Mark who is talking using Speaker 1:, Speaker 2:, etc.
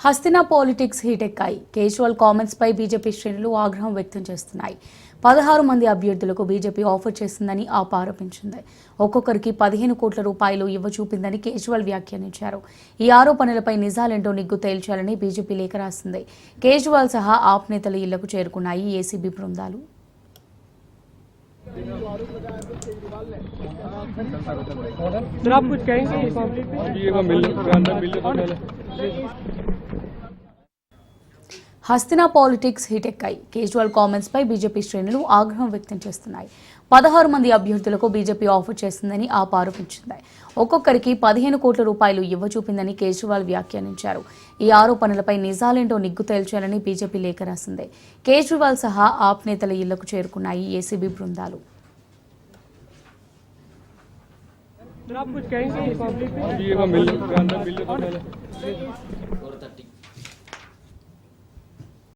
Speaker 1: Hastina politics హీటెక్కాయి. Kejriwal comments పై BJP శ్రేణులు ఆగ్రహం వ్యక్తం చేస్తున్నాయి. 16 మంది అభ్యర్థులకు బీజేపీ ఆఫర్ చేసిందని ఆప్ ఆరోపించింది. ఒక్కొక్కరికి 15 కోట్ల రూపాయలు ఇవ్వచూపిందని కేజ్రీవాల్ వ్యాఖ్యానించారు. ఈ ఆరోపణలపై నిజాలేంటో నిగ్గు తేల్చాలని బీజేపీ లేఖ రాసింది. కేజ్రీవాల్ సహా ఆప్ నేతల ఇళ్లకు చేరుకున్నాయి ఏసీబీ బృందాలు. హస్తినా పాలిటిక్స్ హీటెక్కాయి. కేజ్రీవాల్ కామెంట్స్ పై బీజేపీ శ్రేణులు ఆగ్రహం వ్యక్తం చేస్తున్నాయి. 16 మంది అభ్యర్థులకు బీజేపీ ఆఫర్ చేసిందని ఆప్ ఆరోపించింది. ఒక్కొక్కరికి 15 కోట్ల రూపాయలు ఇవ్వచూపిందని కేజ్రీవాల్ వ్యాఖ్యానించారు. ఈ ఆరోపణలపై నిజాలేంటో నిగ్గు తేల్చాలని బీజేపీ లేఖ రాసింది. కేజ్రీవాల్ సహా ఆప్ నేతల ఇళ్లకు చేరుకున్నాయి ఏసీబీ బృందాలు.
Speaker 2: आप कुछ कहेंगे